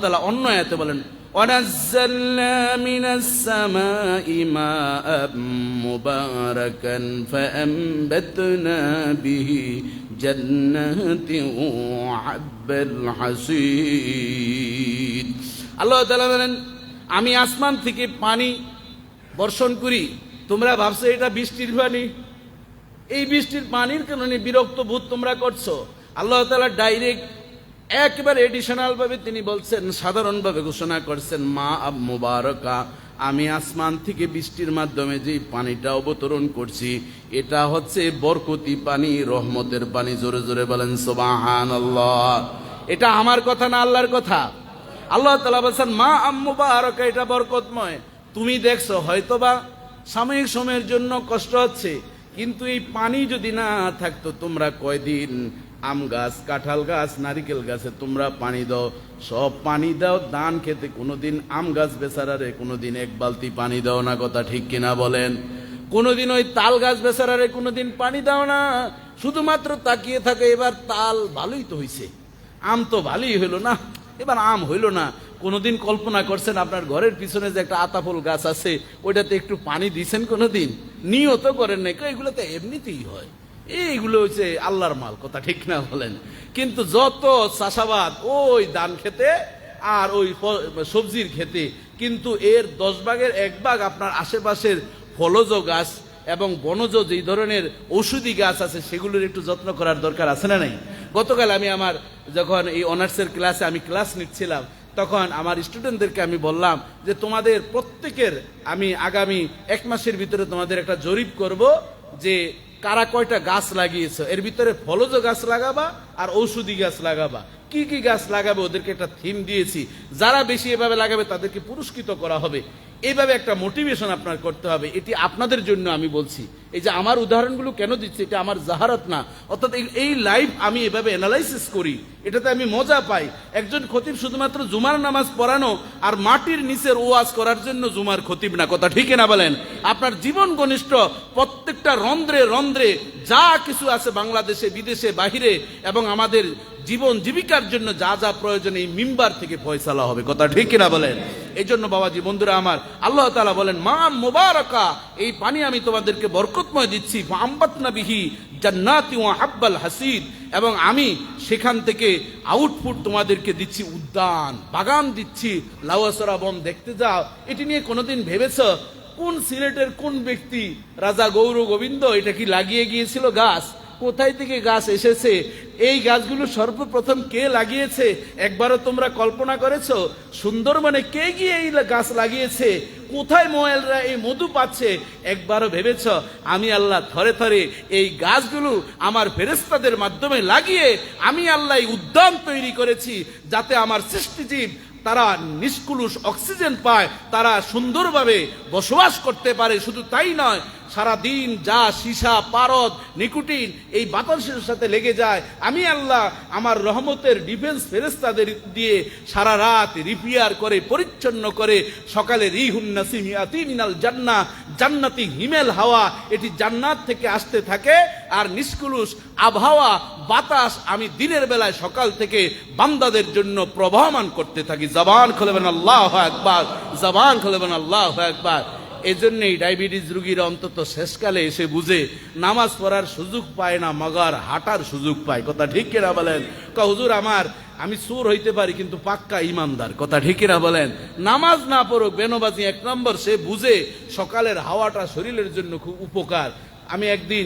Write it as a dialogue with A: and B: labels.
A: তাআলা অন্য আয়াতে বলেন, وَنَزَّلْنَا مِنَ السَّمَاءِ مَاءً مُبَارَكًا فَأَنبَتْنَا بِهِ جَنَّاتٍ وَحَبَّ الْحَصِيدِ। আল্লাহ তাআলা বলেন, আমি আসমান থেকে পানি বর্ষণ করি। তোমরা ভাবছো এটা বৃষ্টির পানি, এই বৃষ্টির পানির কারণে বিরক্ত বোধ তোমরা করছো। আল্লাহ তাআলা ডাইরেক্ট একবারে এডিশনাল ভাবে তিনি বলছেন, সাধারণভাবে ঘোষণা করছেন, মা আব মুবারকা, আমি আসমান থেকে বৃষ্টির মাধ্যমে যে পানিটা অবতরণ করছি এটা হচ্ছে বরকতি পানি, রহমতের পানি। জোরে জোরে বলেন সুবহানাল্লাহ। এটা আমার কথা না, আল্লাহর কথা। আল্লাহ তাআলা বলছেন মা আব মুবারকা, এটা বরকতময়। তুমি দেখছো হয়তোবা সাময়িক সময়ের জন্য কষ্ট হচ্ছে, কিন্তু এই পানি যদি না থাকতো তোমরা কয়দিন আম গাছ, কাঁঠাল গাছ, নারিকেল গাছে তোমরা পানি দাও, সব পানি দাও, ধান খেতে কোনোদিন আম গাছ বেচারারে কোনোদিন এক বালতি পানি দাও না, কথা ঠিক কিনা বলেন? কোনোদিন ওই তাল গাছ বেচারারে কোনোদিন পানি দাও না, শুধুমাত্র তাকিয়ে থাকে এবার তাল ভালোই তো হইছে, আম তো ভালোই হইল না, এবার আম হইল না। কোনোদিন কল্পনা করছেন আপনার ঘরের পিছনে যে একটা আতাফল গাছ আছে ওইটাতে একটু পানি দিয়েছেন? কোনোদিন নিয়ত করেন নাই, এগুলো তো এমনিতেই হয়, এইগুলো হচ্ছে আল্লাহর মাল, কথা ঠিক না বলেন? কিন্তু যত চাষাবাদ ওই ধান খেতে আর ওই সবজির খেতে, কিন্তু এর 10 ভাগের 1 ভাগ আপনার আশেপাশের ফলজ গাছ এবং বনজ যেই ধরনের ঔষধি গাছ আছে সেগুলোর একটু যত্ন করার দরকার আছে না নাই? গতকাল আমি আমার যখন এই অনার্সের ক্লাসে আমি ক্লাস নিচ্ছিলাম, তখন আমার স্টুডেন্টদেরকে আমি বললাম যে তোমাদের প্রত্যেকের আমি আগামী 1 মাসের ভিতরে তোমাদের একটা জরিপ করব যে কারা কয়টা গাছ লাগিয়েছে, এর ভিতরে ফলজ গাছ লাগাবা আর ঔষধি গাছ লাগাবা। কি কি গাছ লাগাবে ওদেরকে একটা থিম দিয়েছি, যারা বেশি এভাবে লাগাবে তাদেরকে পুরস্কৃত করা হবে। এইভাবে একটা মোটিভেশন আপনার করতে হবে। এটি আপনাদের জন্য আমি বলছি। এই যে আমার উদাহরণগুলো কেন দিচ্ছি, এটা আমার জাহারত না, অর্থাৎ এই লাইফ আমি এভাবে অ্যানালাইসিস করি, এটাতে আমি মজা পাই। একজন খতিব শুধুমাত্র জুমার নামাজ পড়ানো আর মাটির নিচের ওয়াজ করার জন্য জুমার খতিব না, কথা ঠিক না বলেন? আপনার জীবন ঘনিষ্ঠ প্রত্যেকটা রন্ধ্রে রন্ধ্রে যা কিছু আছে বাংলাদেশে, বিদেশে, বাহিরে এবং আমাদের জীবন জীবিকার জন্য যা যা প্রয়োজন এই মিম্বার থেকে ফয়সালা হবে, কথা ঠিক কিনা বলেন? এই জন্য বাবাজি বন্ধুরা আমার, আল্লাহ তাআলা বলেন মা মুবারাকা, এই পানি আমি তোমাদেরকে বরকতময় দিচ্ছি, ফাআমবাতনা বিহি জান্নাতি ওয়া হাব্বাল হাসিদ, এবং আমি সেখান থেকে আউটপুট তোমাদেরকে দিচ্ছি, উদ্যান বাগান দিচ্ছি, লাউয়াসরা বন দেখতে যাও। এটি নিয়ে কোনোদিন ভেবেছো কোন সিলেটের কোন ব্যক্তি রাজা গৌর গোবিন্দ এটা কি লাগিয়ে গিয়েছিল গাছ? কোথায় থেকে গাছ এসেছে? এই গাছগুলো সর্বপ্রথম কে লাগিয়েছে একবারও তোমরা কল্পনা করেছো? সুন্দরবনে কে গিয়ে এই গাছ লাগিয়েছে? কোথায় ময়েলরা এই মধু পাচ্ছে একবারও ভেবেছ? আমি আল্লাহ থরে থরে এই গাছগুলো আমার ফেরেশতাদের মাধ্যমে লাগিয়ে আমি আল্লাহ উদ্যান তৈরি করেছি, যাতে আমার সৃষ্টিজীব তারা নিষ্কুলুষ অক্সিজেন পায়, তারা সুন্দরভাবে বসবাস করতে পারে। শুধু তাই নয়, সারাদিন যা সীসা, পারদ, নিকোটিন এই বাতাসের সাথে লেগে যায়, আমি আল্লাহ আমার রহমতের ডিফেন্স ফেরেশতাদের দিয়ে সারা রাত রিপেয়ার করে পরিচ্ছন্ন করে সকালে রিহুন নাসিম ইয়াতি মিনাল জান্নাহ, জান্নাতি হিমেল হাওয়া এটি জান্নাত থেকে আসতে থাকে, আর নিষ্কুলুষ আবহাওয়া বাতাস আমি দিনের বেলায় সকাল থেকে বান্দাদের জন্য প্রবাহমান করতে থাকি। জবান খুলবেন আল্লাহু আকবার, জবান খুলবেন আল্লাহু আকবার। এই জন্যই ডায়াবেটিস রোগীরা অন্তত শেষকালে এসে বুঝে নামাজ পড়ার সুযোগ পায় না, মগার হাঁটার সুযোগ পায়, কথা ঠিক কিনা বলেন? হুজুর আমি চোর হইতে পারি কিন্তু পাক্কা ইমানদার, কথা ঠিক কিনা বলেন? নামাজ না পড়ুক, বেনবাজি 1 নম্বর, সে বুঝে সকালের হাওয়াটা শরীরের জন্য খুব উপকার। আমি একদিন